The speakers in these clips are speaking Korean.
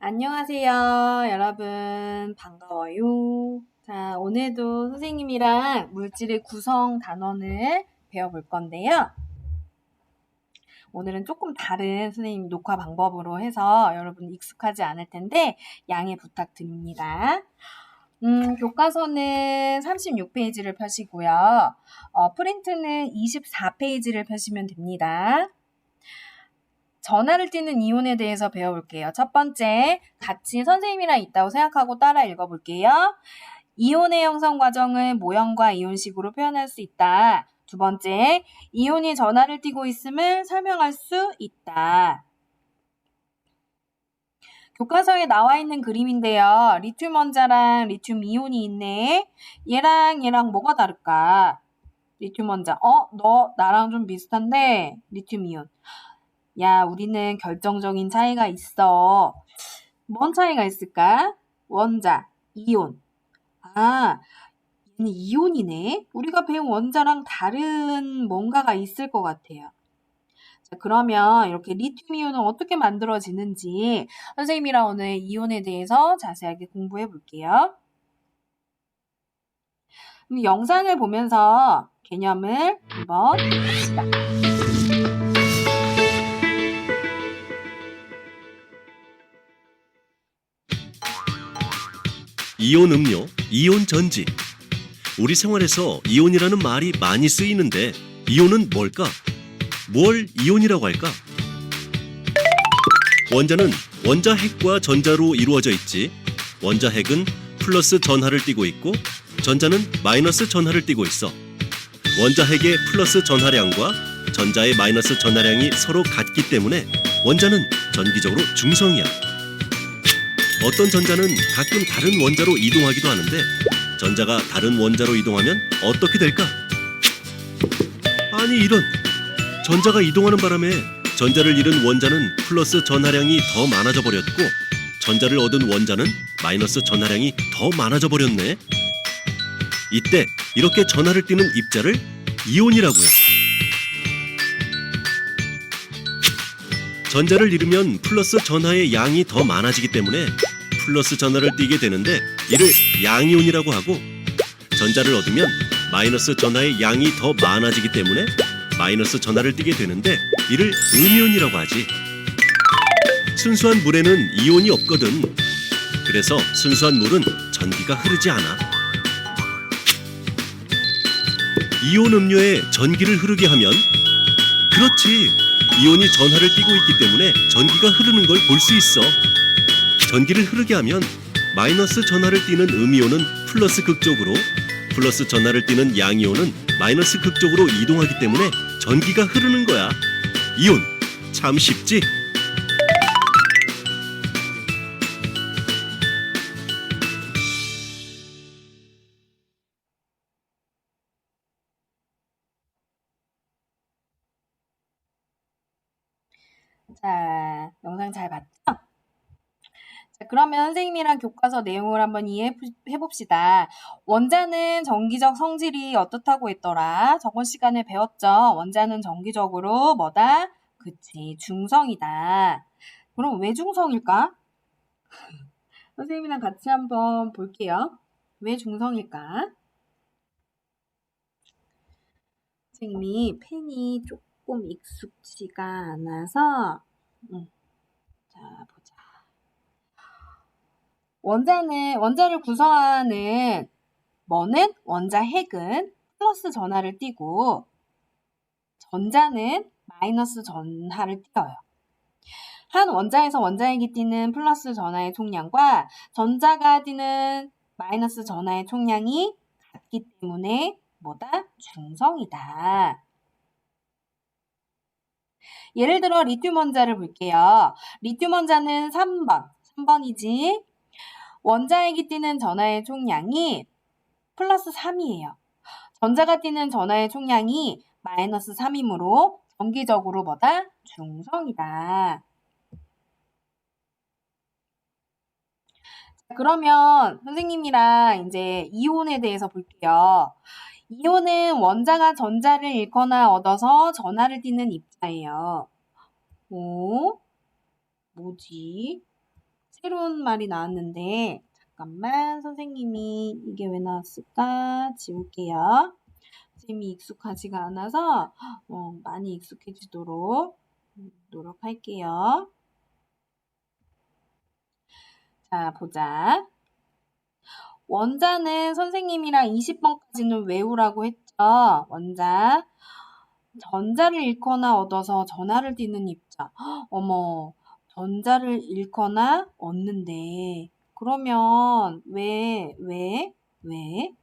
안녕하세요, 여러분. 반가워요. 자, 오늘도 선생님이랑 물질의 구성 단원을 배워볼 건데요. 오늘은 조금 다른 선생님 녹화 방법으로 해서 여러분 익숙하지 않을 텐데 양해 부탁드립니다. 교과서는 36페이지를 펴시고요. 프린트는 24페이지를 펴시면 됩니다. 전하를 띠는 이온에 대해서 배워볼게요. 첫 번째, 같이 선생님이랑 있다고 생각하고 따라 읽어볼게요. 이온의 형성 과정을 모형과 이온식으로 표현할 수 있다. 두 번째, 이온이 전하를 띠고 있음을 설명할 수 있다. 교과서에 나와 있는 그림인데요. 리튬 원자랑 리튬 이온이 있네. 얘랑 뭐가 다를까? 리튬 원자. 너 나랑 좀 비슷한데 리튬 이온. 야, 우리는 결정적인 차이가 있어. 뭔 차이가 있을까? 원자, 이온. 아, 얘는 이온이네. 우리가 배운 원자랑 다른 뭔가가 있을 것 같아요. 자, 그러면 이렇게 리튬 이온은 어떻게 만들어지는지 선생님이랑 오늘 이온에 대해서 자세하게 공부해 볼게요. 그럼 영상을 보면서 개념을 한번 봅시다. 이온 음료, 이온 전지. 우리 생활에서 이온이라는 말이 많이 쓰이는데 이온은 뭘까? 뭘 이온이라고 할까? 원자는 원자핵과 전자로 이루어져 있지. 원자핵은 플러스 전하를 띠고 있고 전자는 마이너스 전하를 띠고 있어. 원자핵의 플러스 전하량과 전자의 마이너스 전하량이 서로 같기 때문에 원자는 전기적으로 중성이야. 어떤 전자는 가끔 다른 원자로 이동하기도 하는데 전자가 다른 원자로 이동하면 어떻게 될까? 아니 이런! 전자가 이동하는 바람에 전자를 잃은 원자는 플러스 전하량이 더 많아져 버렸고 전자를 얻은 원자는 마이너스 전하량이 더 많아져 버렸네. 이때 이렇게 전하를 띠는 입자를 이온이라고 해. 전자를 잃으면 플러스 전하의 양이 더 많아지기 때문에 플러스 전하를 띠게 되는데 이를 양이온이라고 하고 전자를 얻으면 마이너스 전하의 양이 더 많아지기 때문에 마이너스 전하를 띠게 되는데 이를 음이온이라고 하지. 순수한 물에는 이온이 없거든. 그래서 순수한 물은 전기가 흐르지 않아. 이온 음료에 전기를 흐르게 하면 그렇지! 이온이 전하를 띠고 있기 때문에 전기가 흐르는 걸 볼 수 있어. 전기를 흐르게 하면 마이너스 전하를 띠는 음이온은 플러스 극쪽으로 플러스 전하를 띠는 양이온은 마이너스 극쪽으로 이동하기 때문에 전기가 흐르는 거야. 이온, 참 쉽지? 자, 영상 잘 봤죠? 자, 그러면 선생님이랑 교과서 내용을 한번 이해해 봅시다. 원자는 전기적 성질이 어떻다고 했더라? 저번 시간에 배웠죠? 원자는 전기적으로 뭐다? 그치, 중성이다. 그럼 왜 중성일까? 선생님이랑 같이 한번 볼게요. 왜 중성일까? 선생님이 펜이 조금 익숙지가 않아서 자, 보자. 원자를 구성하는 뭐는 원자핵은 플러스 전하를 띠고 전자는 마이너스 전하를 띄어요. 한 원자에서 원자핵이 띠는 플러스 전하의 총량과 전자가 띠는 마이너스 전하의 총량이 같기 때문에 뭐다? 중성이다. 예를 들어 리튬 원자를 볼게요. 리튬 원자는 3번이지. 원자핵이 띠는 전하의 총량이 플러스 3이에요. 전자가 띠는 전하의 총량이 마이너스 3이므로 정기적으로 뭐다? 중성이다. 그러면 선생님이랑 이제 이온에 대해서 볼게요. 이온은 원자가 전자를 잃거나 얻어서 전하를 띠는 입자예요. 오, 뭐지? 새로운 말이 나왔는데 잠깐만 선생님이 이게 왜 나왔을까? 지울게요. 선생님이 익숙하지가 않아서 많이 익숙해지도록 노력할게요. 자, 보자. 원자는 선생님이랑 20번까지는 외우라고 했죠. 원자. 전자를 잃거나 얻어서 전하를 띠는 입자. 어머, 전자를 잃거나 얻는데. 그러면 왜?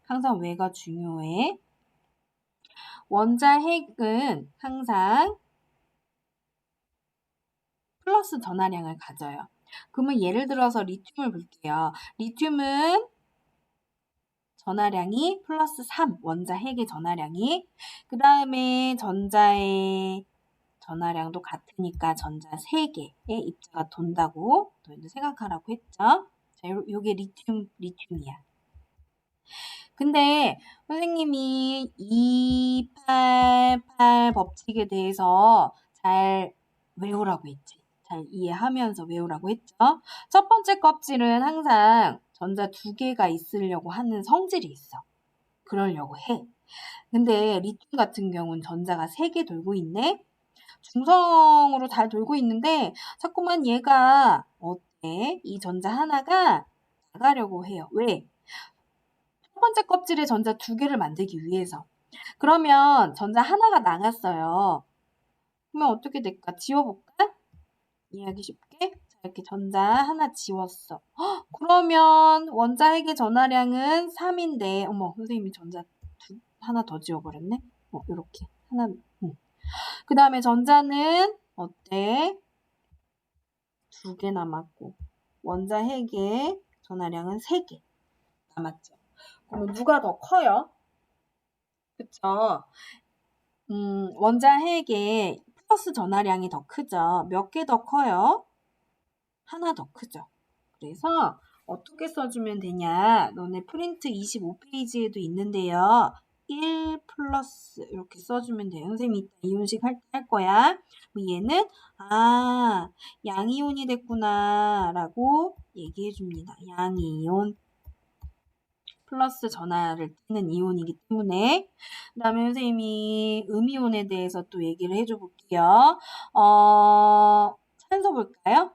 항상 왜가 중요해? 원자 핵은 항상 플러스 전하량을 가져요. 그러면 예를 들어서 리튬을 볼게요. 리튬은 전하량이 플러스 3, 원자 핵의 전하량이. 그 다음에 전자의 전하량도 같으니까 전자 3개의 입자가 돈다고 너희들 생각하라고 했죠. 자, 요게 리튬이야. 근데 선생님이 288 법칙에 대해서 잘 외우라고 했지. 잘 이해하면서 외우라고 했죠. 첫 번째 껍질은 항상 전자 2개가 있으려고 하는 성질이 있어. 그러려고 해. 근데 리튬 같은 경우는 전자가 3개 돌고 있네. 중성으로 잘 돌고 있는데 자꾸만 얘가 어때? 이 전자 하나가 나가려고 해요. 왜? 첫 번째 껍질에 전자 2개를 만들기 위해서. 그러면 전자 하나가 나갔어요. 그러면 어떻게 될까? 지워볼까? 이해하기 쉽게. 자, 이렇게 전자 하나 지웠어. 그러면 원자핵의 전하량은 3인데, 어머, 선생님이 전자 하나 더 지워버렸네? 이렇게. 하나, 그 다음에 전자는 어때? 2개 남았고, 원자핵의 전하량은 3개 남았죠. 그럼 누가 더 커요? 그쵸? 원자핵의 플러스 전하량이 더 크죠. 몇 개 더 커요? 하나 더 크죠. 그래서 어떻게 써주면 되냐? 너네 프린트 25페이지에도 있는데요. 1 플러스 이렇게 써주면 돼요. 선생님이 이따 이온식 할 거야. 얘는 양이온이 됐구나 라고 얘기해 줍니다. 양이온. 플러스 전하를 띠는 이온이기 때문에. 그 다음에 선생님이 음이온에 대해서 또 얘기를 해줘 볼게요. 산소 볼까요?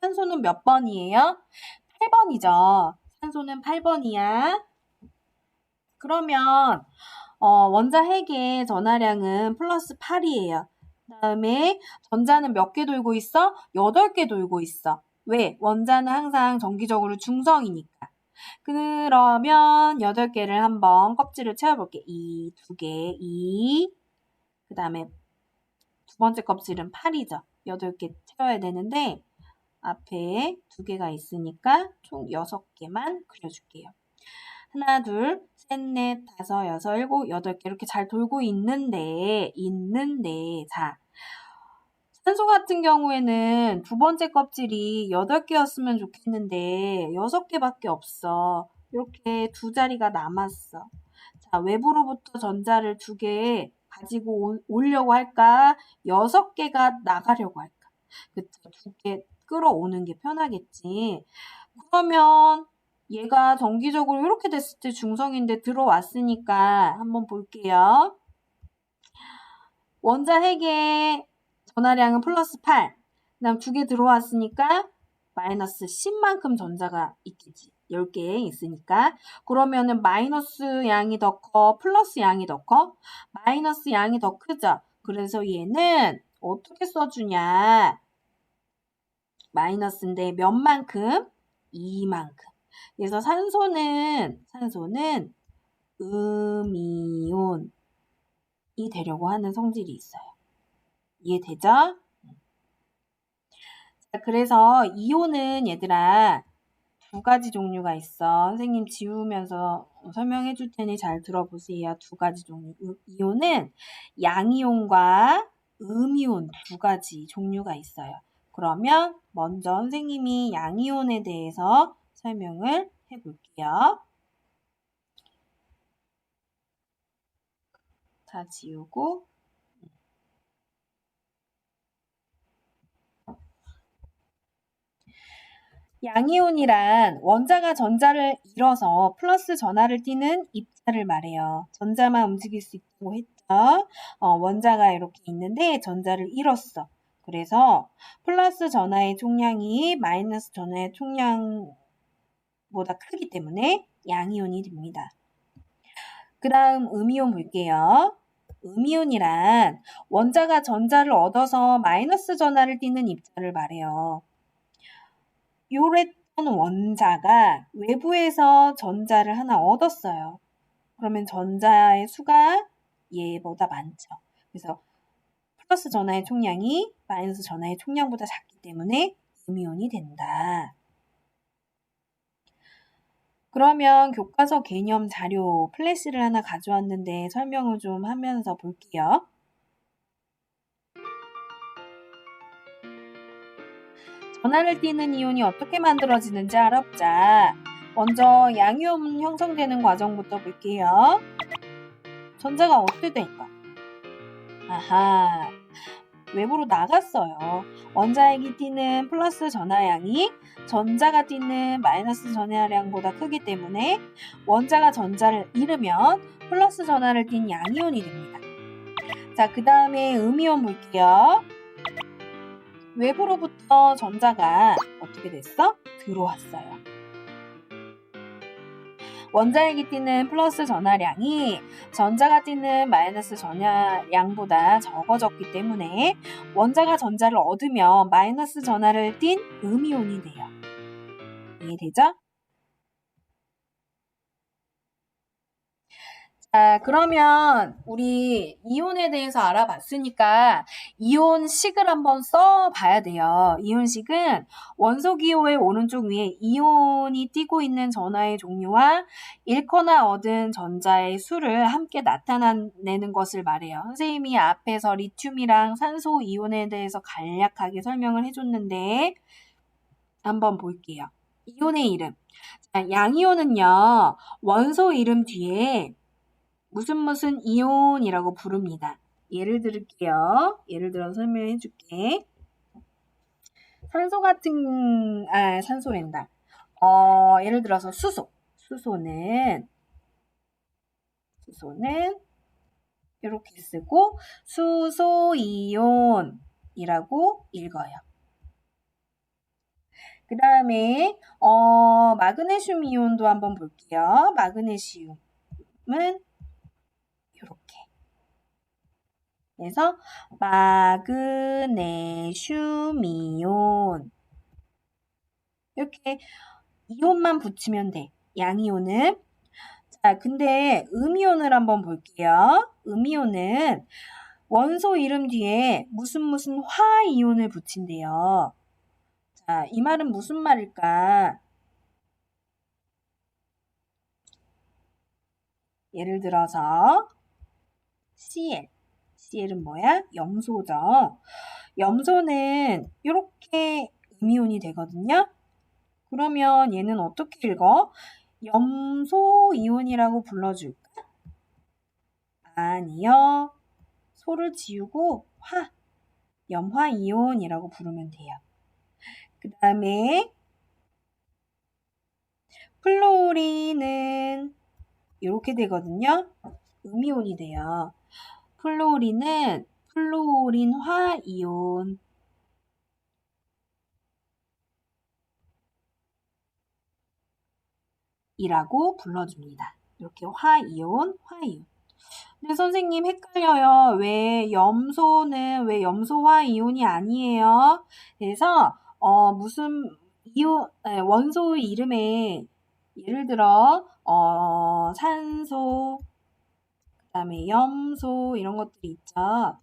산소는 몇 번이에요? 8번이죠. 산소는 8번이야. 그러면 원자 핵의 전하량은 플러스 8이에요. 그 다음에 전자는 몇 개 돌고 있어? 8개 돌고 있어. 왜? 원자는 항상 정기적으로 중성이니까. 그러면 8개를 한번 껍질을 채워볼게. 2, 2개, 2. 그 다음에 두 번째 껍질은 8이죠. 8개 채워야 되는데 앞에 2개가 있으니까 총 6개만 그려줄게요. 하나, 둘, 셋, 넷, 다섯, 여섯, 일곱, 8개 이렇게 잘 돌고 있는데 자, 산소 같은 경우에는 두 번째 껍질이 8개였으면 좋겠는데 6개밖에 없어. 이렇게 두 자리가 남았어. 자, 외부로부터 전자를 2개 가지고 오려고 할까? 6개가 나가려고 할까? 그쵸? 2개 끌어오는 게 편하겠지. 그러면 얘가 정기적으로 이렇게 됐을 때 중성인데 들어왔으니까 한번 볼게요. 원자 핵의 전하량은 플러스 8. 그 다음 2개 들어왔으니까 마이너스 10만큼 전자가 있겠지. 10개 있으니까. 그러면은 마이너스 양이 더 커, 플러스 양이 더 커? 마이너스 양이 더 크죠. 그래서 얘는 어떻게 써주냐. 마이너스인데 몇 만큼? 2만큼. 그래서 산소는 음이온이 되려고 하는 성질이 있어요. 이해되죠? 자, 그래서 이온은 얘들아 두 가지 종류가 있어. 선생님 지우면서 설명해 줄 테니 잘 들어보세요. 두 가지 종류. 이온은 양이온과 음이온 두 가지 종류가 있어요. 그러면 먼저 선생님이 양이온에 대해서 설명을 해볼게요. 다 지우고 양이온이란 원자가 전자를 잃어서 플러스 전하를 띠는 입자를 말해요. 전자만 움직일 수 있다고 했죠. 원자가 이렇게 있는데 전자를 잃었어. 그래서 플러스 전하의 총량이 마이너스 전하의 총량보다 크기 때문에 양이온이 됩니다. 그 다음 음이온 볼게요. 음이온이란 원자가 전자를 얻어서 마이너스 전하를 띠는 입자를 말해요. 요랬던 원자가 외부에서 전자를 하나 얻었어요. 그러면 전자의 수가 얘보다 많죠. 그래서 플러스 전하의 총량이 마이너스 전하의 총량보다 작기 때문에 음이온이 된다. 그러면 교과서 개념 자료 플래시를 하나 가져왔는데 설명을 좀 하면서 볼게요. 전하를 띠는 이온이 어떻게 만들어지는지 알아보자. 먼저 양이온 형성되는 과정부터 볼게요. 전자가 어떻게 될까? 아하, 외부로 나갔어요. 원자핵이 띠는 플러스 전하량이 전자가 띠는 마이너스 전하량보다 크기 때문에 원자가 전자를 잃으면 플러스 전하를 띤 양이온이 됩니다. 자, 그 다음에 음이온 볼게요. 외부로부터 전자가 어떻게 됐어? 들어왔어요. 원자핵이 띠는 플러스 전하량이 전자가 띠는 마이너스 전하량보다 적어졌기 때문에 원자가 전자를 얻으면 마이너스 전하를 띤 음이온이 돼요. 이해되죠? 자, 그러면 우리 이온에 대해서 알아봤으니까 이온식을 한번 써봐야 돼요. 이온식은 원소 기호의 오른쪽 위에 이온이 띄고 있는 전하의 종류와 잃거나 얻은 전자의 수를 함께 나타내는 것을 말해요. 선생님이 앞에서 리튬이랑 산소 이온에 대해서 간략하게 설명을 해줬는데 한번 볼게요. 이온의 이름. 자, 양이온은요, 원소 이름 뒤에 무슨 이온이라고 부릅니다. 예를 들게요. 예를 들어서 설명해 줄게. 산소랜다. 예를 들어서 수소. 수소는 이렇게 쓰고 수소이온이라고 읽어요. 그 다음에 마그네슘 이온도 한번 볼게요. 마그네슘은 이렇게. 그래서 마그네슘 이온. 이렇게 이온만 붙이면 돼. 양이온은. 자, 근데 음이온을 한번 볼게요. 음이온은 원소 이름 뒤에 무슨 화이온을 붙인대요. 자, 이 말은 무슨 말일까? 예를 들어서 CL은 뭐야? 염소죠. 염소는 이렇게 음이온이 되거든요. 그러면 얘는 어떻게 읽어? 염소 이온이라고 불러줄까? 아니요. 소를 지우고 염화 이온이라고 부르면 돼요. 그 다음에 플로리는 이렇게 되거든요. 음이온이 돼요. 플로린은 플로린화 이온. 이라고 불러줍니다. 이렇게 화이온. 근데 선생님 헷갈려요. 왜 염소화 이온이 아니에요? 그래서 원소 이름에 예를 들어 산소, 그다음에 염소 이런 것들이 있죠.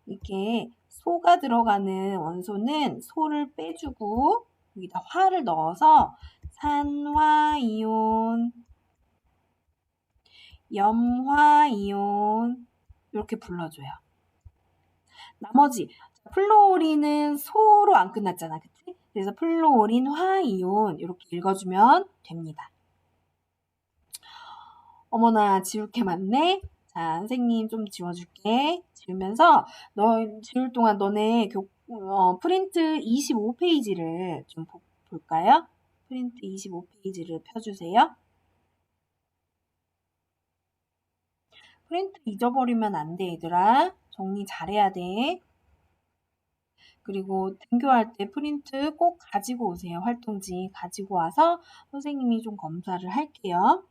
이렇게 소가 들어가는 원소는 소를 빼주고 여기다 화를 넣어서 산화이온, 염화이온 이렇게 불러줘요. 나머지 플로오린은 소로 안 끝났잖아, 그치? 그래서 플로오린 화이온 이렇게 읽어주면 됩니다. 어머나 지울 게 많네. 자, 선생님 좀 지워줄게. 지우면서 지울 동안 너네 프린트 25페이지를 좀 볼까요? 프린트 25페이지를 펴주세요. 프린트 잊어버리면 안 돼, 얘들아. 정리 잘해야 돼. 그리고 등교할 때 프린트 꼭 가지고 오세요. 활동지 가지고 와서 선생님이 좀 검사를 할게요.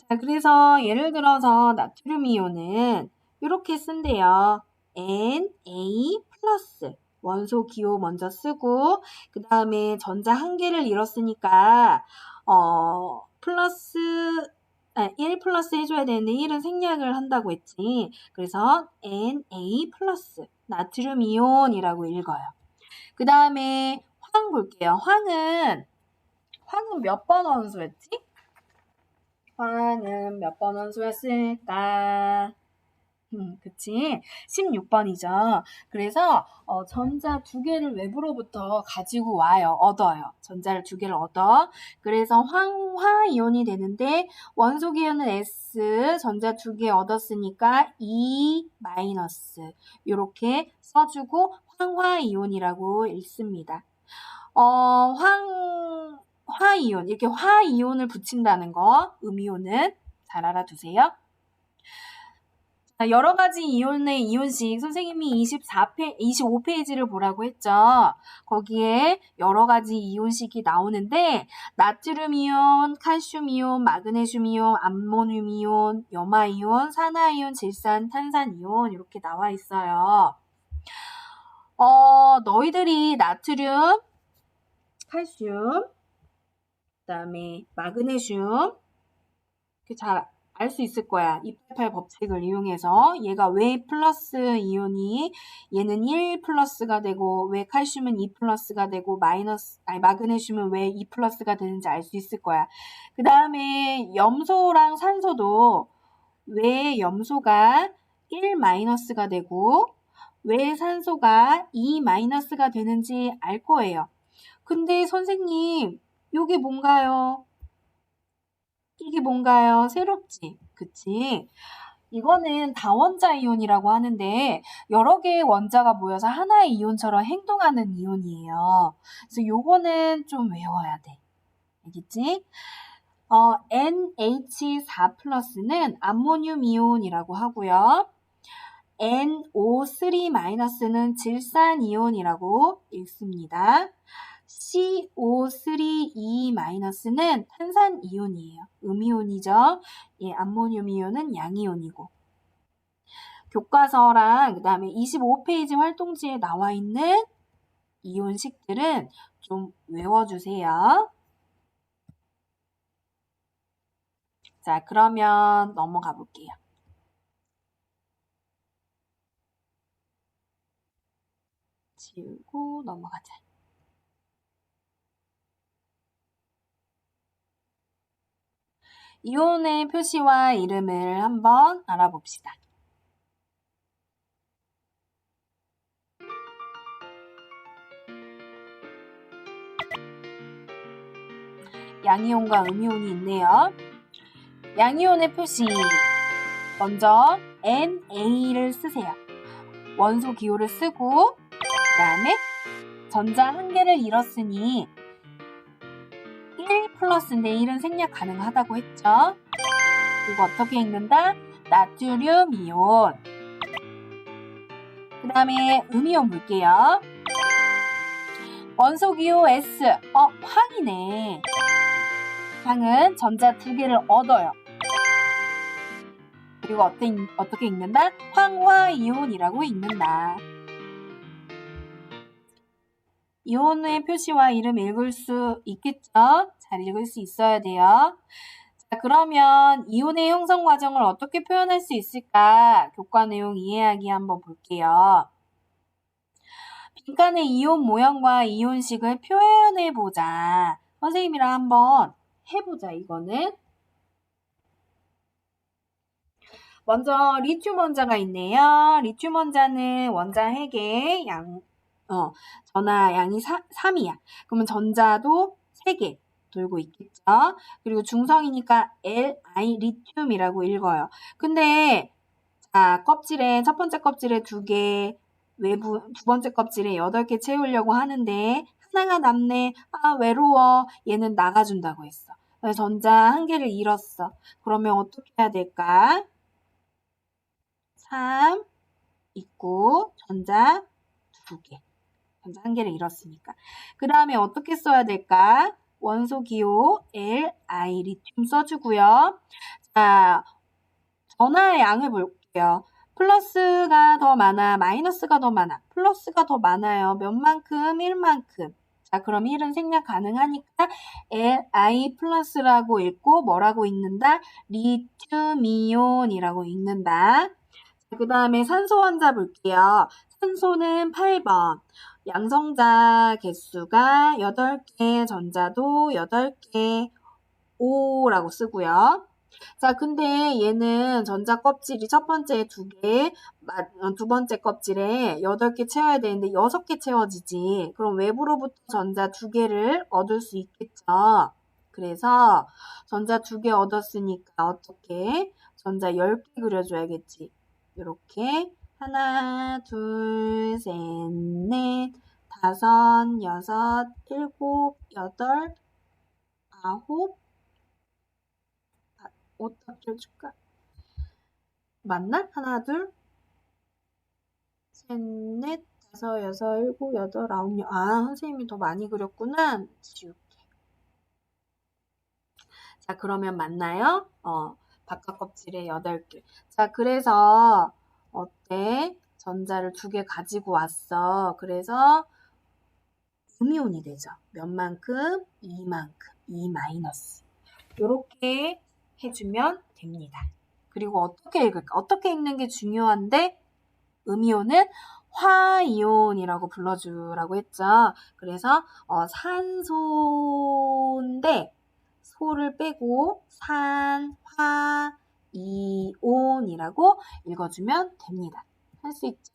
자, 그래서 예를 들어서 나트륨 이온은 이렇게 쓴대요. Na 플러스 원소 기호 먼저 쓰고 그 다음에 전자 한 개를 잃었으니까 플러스 1 플러스 해줘야 되는데 1은 생략을 한다고 했지. 그래서 Na 플러스 나트륨 이온이라고 읽어요. 그 다음에 황 볼게요. 황은 몇 번 원소였지? 황은 몇 번 원소였을까? 그치? 16번이죠. 그래서 전자 두 개를 외부로부터 가지고 와요. 얻어요. 전자를 두 개를 얻어. 그래서 황화이온이 되는데 원소 기호는 S, 전자 두 개 얻었으니까 E 마이너스 이렇게 써주고 황화이온이라고 읽습니다. 화이온 이렇게 화이온을 붙인다는 거 음이온은 잘 알아두세요. 여러 가지 이온의 이온식 선생님이 25페이지를 보라고 했죠. 거기에 여러 가지 이온식이 나오는데 나트륨 이온, 칼슘 이온, 마그네슘 이온, 암모늄 이온, 염화 이온, 산화 이온, 질산, 탄산 이온 이렇게 나와 있어요. 너희들이 나트륨, 칼슘, 그다음에 마그네슘 이렇게 잘 알 수 있을 거야. 288 법칙을 이용해서 얘가 왜 플러스 이온이 얘는 1 플러스가 되고 왜 칼슘은 2 플러스가 되고 마그네슘은 왜 2 플러스가 되는지 알 수 있을 거야. 그 다음에 염소랑 산소도 왜 염소가 1 마이너스가 되고 왜 산소가 2 마이너스가 되는지 알 거예요. 근데 선생님 이게 뭔가요? 이게 뭔가요? 새롭지? 그치? 이거는 다원자 이온이라고 하는데 여러 개의 원자가 모여서 하나의 이온처럼 행동하는 이온이에요. 그래서 요거는 좀 외워야 돼. 알겠지? NH4 플러스는 암모늄 이온이라고 하고요. NO3-는 질산 이온이라고 읽습니다. CO3E-는 탄산 이온이에요. 음이온이죠. 예, 암모늄 이온은 양이온이고. 교과서랑 그다음에 25페이지 활동지에 나와 있는 이온식들은 좀 외워주세요. 자, 그러면 넘어가 볼게요. 지우고 넘어가자. 이온의 표시와 이름을 한번 알아봅시다. 양이온과 음이온이 있네요. 양이온의 표시 먼저 NA를 쓰세요. 원소 기호를 쓰고 그 다음에 전자 한 개를 잃었으니 1 플러스인데 1은 생략 가능하다고 했죠. 이거 어떻게 읽는다? 나트륨 이온. 그 다음에 음이온 볼게요. 원소 기호 S. 황이네. 황은 전자 두 개를 얻어요. 그리고 어떻게 읽는다? 황화이온이라고 읽는다. 이온의 표시와 이름 읽을 수 있겠죠? 잘 읽을 수 있어야 돼요. 자, 자, 그러면 이온의 형성 과정을 어떻게 표현할 수 있을까? 교과 내용 이해하기 한번 볼게요. 빈칸의 이온 모형과 이온식을 표현해보자. 선생님이랑 한번 해보자, 이거는. 먼저 리튬 원자가 있네요. 리튬 원자는 원자 핵의 전하 양이 3이야. 그러면 전자도 3개 돌고 있겠죠. 그리고 중성이니까 Li 리튬이라고 읽어요. 근데 자, 껍질에 첫 번째 껍질에 2개, 외부 두 번째 껍질에 8개 채우려고 하는데 하나가 남네. 아, 외로워. 얘는 나가준다고 했어. 그래서 전자 1개를 잃었어. 그러면 어떻게 해야 될까? 3 있고 전자 2개. 전자 1개를 잃었으니까. 그 다음에 어떻게 써야 될까? 원소 기호 Li 리튬 써주고요. 자, 전하의 양을 볼게요. 플러스가 더 많아, 마이너스가 더 많아. 플러스가 더 많아요. 몇 만큼? 1만큼. 자, 그럼 1은 생략 가능하니까 Li 플러스라고 읽고 뭐라고 읽는다? 리튬이온이라고 읽는다. 그 다음에 산소 원자 볼게요. 산소는 8번. 양성자 개수가 8개, 전자도 8개, 5라고 쓰고요. 자, 근데 얘는 전자 껍질이 첫 번째 2개, 두 번째 껍질에 8개 채워야 되는데 6개 채워지지. 그럼 외부로부터 전자 2개를 얻을 수 있겠죠. 그래서 전자 2개 얻었으니까 어떻게? 전자 10개 그려줘야겠지. 이렇게 하나, 둘, 셋, 넷, 다섯, 여섯, 일곱, 여덟, 아홉, 어떻게 해줄까? 맞나? 하나, 둘, 셋, 넷, 다섯, 여섯, 일곱, 여덟, 아홉, 열. 아, 선생님이 더 많이 그렸구나. 지울게. 자, 그러면 맞나요? 바깥 껍질에 8개. 자, 그래서 어때? 전자를 2개 가지고 왔어. 그래서 음이온이 되죠. 몇 만큼? 2만큼. 2 마이너스. 이렇게 해주면 됩니다. 그리고 어떻게 읽을까? 어떻게 읽는 게 중요한데 음이온은 화이온이라고 불러주라고 했죠. 그래서 산소인데 소를 빼고 산, 화, 이온이라고 읽어주면 됩니다. 할 수 있죠?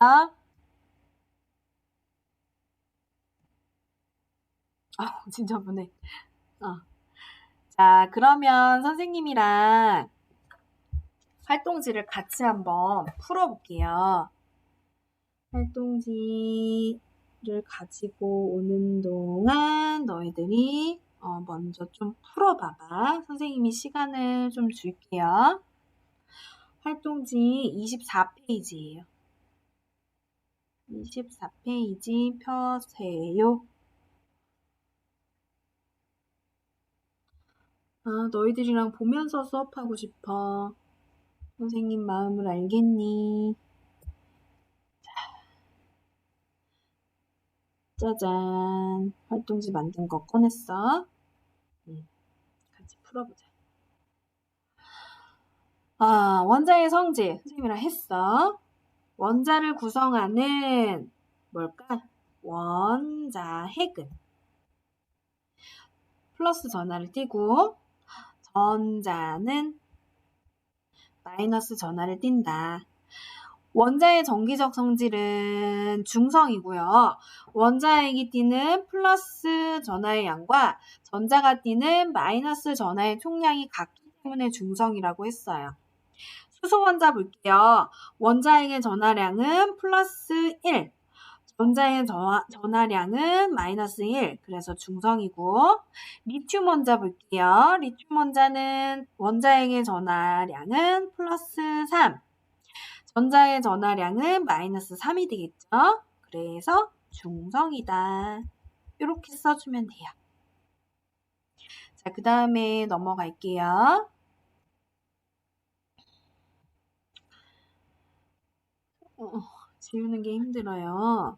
진짜 보네. 자, 그러면 선생님이랑 활동지를 같이 한번 풀어볼게요. 활동지를 가지고 오는 동안 너희들이 먼저 좀 풀어봐봐. 선생님이 시간을 좀 줄게요. 활동지 24페이지예요. 24페이지 펴세요. 너희들이랑 보면서 수업하고 싶어. 선생님 마음을 알겠니? 짜잔. 활동지 만든 거 꺼냈어. 같이 풀어보자. 원자의 성질. 선생님이랑 했어. 원자를 구성하는 뭘까? 원자 핵은 플러스 전하를 띄고 전자는 마이너스 전하를 띈다. 원자의 정기적 성질은 중성이고요. 원자핵이 띠는 플러스 전하의 양과 전자가 띠는 마이너스 전하의 총량이 같기 때문에 중성이라고 했어요. 수소 원자 볼게요. 원자핵의 전하량은 플러스 1, 전자의 전하량은 마이너스 1, 그래서 중성이고, 리튬 원자 볼게요. 리튬 원자는 원자핵의 전하량은 플러스 3, 전자의 전하량은 마이너스 3이 되겠죠? 그래서 중성이다. 이렇게 써주면 돼요. 자, 그 다음에 넘어갈게요. 지우는 게 힘들어요.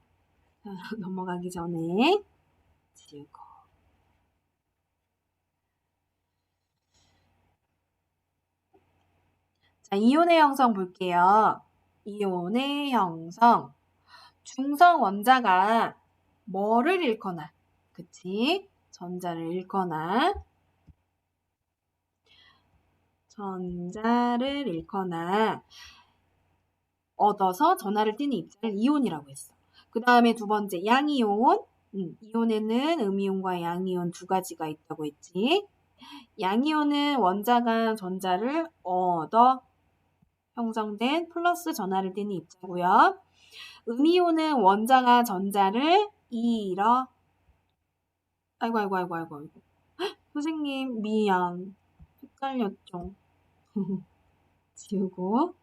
넘어가기 전에 지우고. 자, 이온의 형성 볼게요. 이온의 형성. 중성 원자가 뭐를 잃거나, 그치? 전자를 잃거나 얻어서 전하를 띠는 입자를 이온이라고 했어. 그 다음에 두 번째 양이온. 이온에는 음이온과 양이온 두 가지가 있다고 했지. 양이온은 원자가 전자를 얻어 형성된 플러스 전하를 띠는 입자고요. 음이온은 원자가 전자를 잃어. 아이고. 선생님 미안. 헷갈렸죠. 지우고.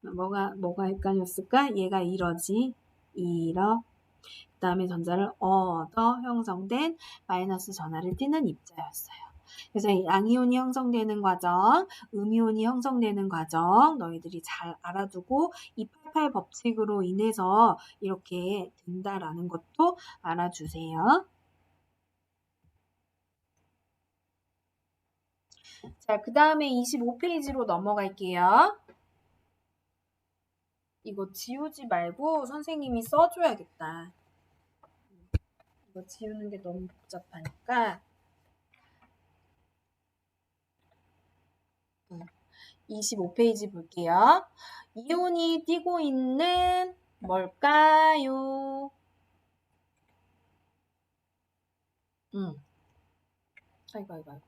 뭐가 헷갈렸을까? 얘가 이러지. 이러. 그 다음에 전자를 얻어 형성된 마이너스 전하를 띠는 입자였어요. 그래서 양이온이 형성되는 과정, 음이온이 형성되는 과정 너희들이 잘 알아두고 288 법칙으로 인해서 이렇게 된다라는 것도 알아주세요. 자, 그 다음에 25페이지로 넘어갈게요. 이거 지우지 말고 선생님이 써줘야겠다. 이거 지우는 게 너무 복잡하니까. 25페이지 볼게요. 이온이 띄고 있는 뭘까요? 아이고.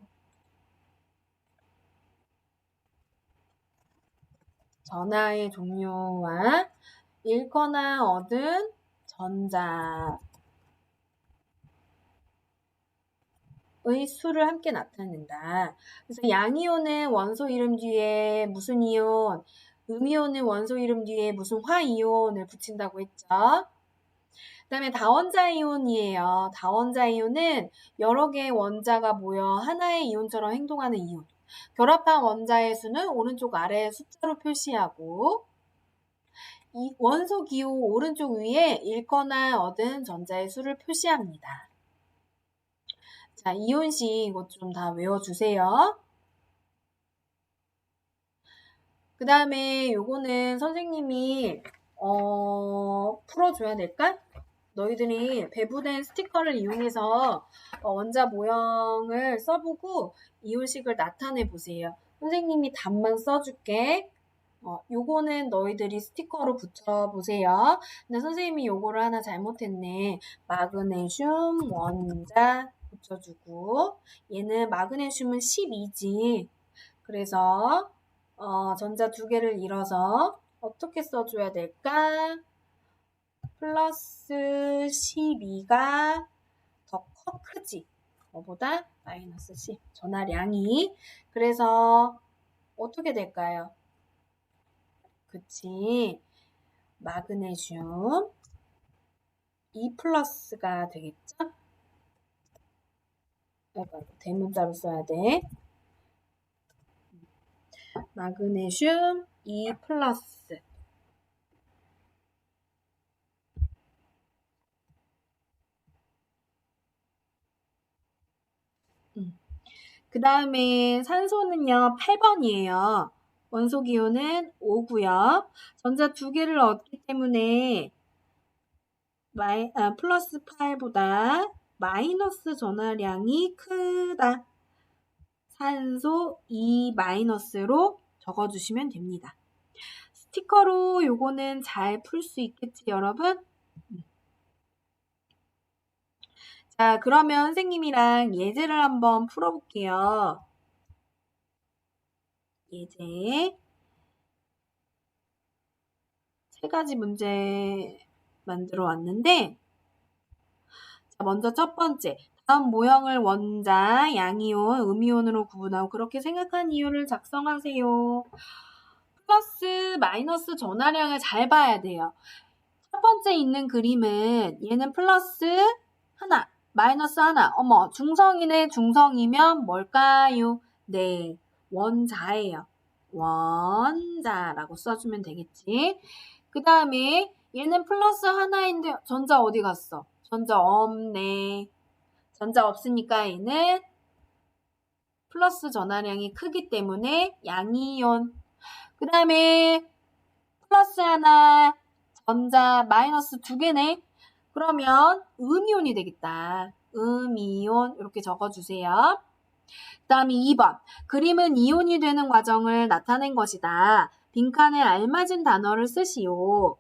전하의 종류와 잃거나 얻은 전자의 수를 함께 나타낸다. 그래서 양이온은 원소 이름 뒤에 무슨 이온, 음이온은 원소 이름 뒤에 무슨 화이온을 붙인다고 했죠. 그 다음에 다원자 이온이에요. 다원자 이온은 여러 개의 원자가 모여 하나의 이온처럼 행동하는 이온. 결합한 원자의 수는 오른쪽 아래에 숫자로 표시하고 이 원소 기호 오른쪽 위에 잃거나 얻은 전자의 수를 표시합니다. 자, 이온식 이것 좀 다 외워주세요. 그 다음에 요거는 선생님이 풀어줘야 될까? 너희들이 배부된 스티커를 이용해서 원자 모형을 써보고 이온식을 나타내 보세요. 선생님이 답만 써줄게. 요거는 너희들이 스티커로 붙여보세요. 근데 선생님이 요거를 하나 잘못했네. 마그네슘 원자 붙여주고 얘는 마그네슘은 12지. 그래서 전자 두 개를 잃어서 어떻게 써줘야 될까? 플러스 12가 더 크지. 뭐보다? 마이너스 10. 전하량이. 그래서 어떻게 될까요? 그치. 마그네슘 2 플러스가 되겠죠? 대문자로 써야 돼. 마그네슘 2 플러스. 그 다음에 산소는요, 8번이에요. 원소 기호는 5고요. 전자 두 개를 얻기 때문에 플러스 8보다 마이너스 전하량이 크다. 산소 2 마이너스로 적어주시면 됩니다. 스티커로 요거는 잘 풀 수 있겠지, 여러분? 자, 그러면 선생님이랑 예제를 한번 풀어볼게요. 예제. 3가지 문제 만들어 왔는데, 자, 먼저 첫 번째. 다음 모형을 원자, 양이온, 음이온으로 구분하고 그렇게 생각한 이유를 작성하세요. 플러스, 마이너스 전하량을 잘 봐야 돼요. 첫 번째 있는 그림은 얘는 플러스 하나, 마이너스 하나. 어머, 중성이네. 중성이면 뭘까요? 네, 원자예요. 원자라고 써주면 되겠지. 그 다음에 얘는 플러스 하나인데 전자 어디 갔어? 전자 없네. 전자 없으니까 얘는 플러스 전하량이 크기 때문에 양이온. 그 다음에 플러스 하나, 전자 마이너스 두 개네. 그러면 음이온이 되겠다. 음이온 이렇게 적어주세요. 그 다음에 2번. 그림은 이온이 되는 과정을 나타낸 것이다. 빈칸에 알맞은 단어를 쓰시오.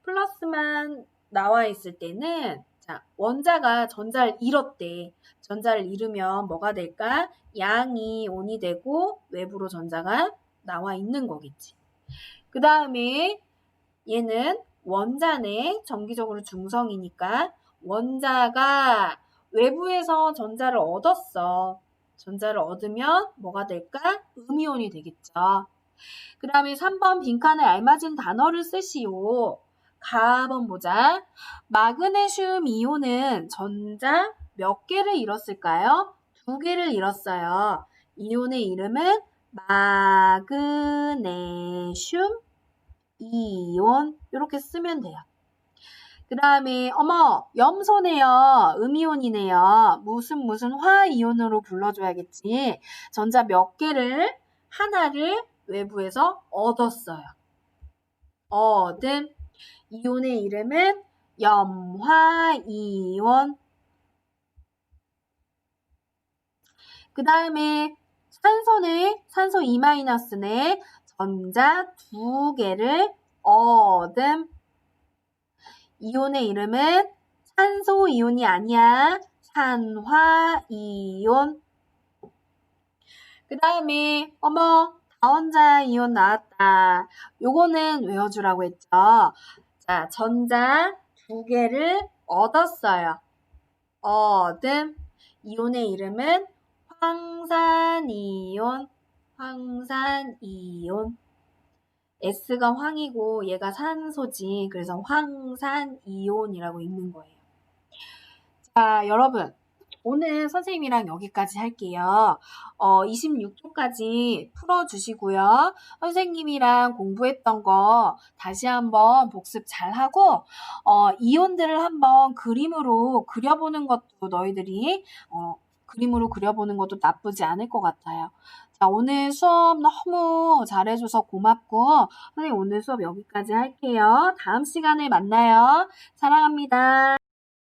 플러스만 나와 있을 때는 자, 원자가 전자를 잃었대. 전자를 잃으면 뭐가 될까? 양이 온이 되고 외부로 전자가 나와 있는 거겠지. 그 다음에 얘는 원자네. 정기적으로 중성이니까 원자가 외부에서 전자를 얻었어. 전자를 얻으면 뭐가 될까? 음이온이 되겠죠. 그 다음에 3번 빈칸에 알맞은 단어를 쓰시오. 가번 보자. 마그네슘 이온은 전자 몇 개를 잃었을까요? 두 개를 잃었어요. 이온의 이름은 마그네슘 이온 이렇게 쓰면 돼요. 그 다음에 염소네요. 음이온이네요. 무슨 화이온으로 불러줘야겠지. 전자 몇 개를 하나를 외부에서 얻었어요. 얻은 이온의 이름은 염화이온. 그 다음에 산소네. 산소 2-네. 전자 두 개를 얻음. 이온의 이름은 산소 이온이 아니야. 산화이온. 그 다음에 다원자 이온 나왔다. 요거는 외워주라고 했죠. 자, 전자 두 개를 얻었어요. 얻음. 이온의 이름은 황산이온. 황산이온. S가 황이고 얘가 산소지. 그래서 황산이온이라고 읽는 거예요. 자, 여러분. 오늘 선생님이랑 여기까지 할게요. 26초까지 풀어주시고요. 선생님이랑 공부했던 거 다시 한번 복습 잘하고 이온들을 한번 그림으로 그려보는 것도 너희들이 그림으로 그려보는 것도 나쁘지 않을 것 같아요. 자, 오늘 수업 너무 잘해줘서 고맙고 선생님 오늘 수업 여기까지 할게요. 다음 시간에 만나요. 사랑합니다.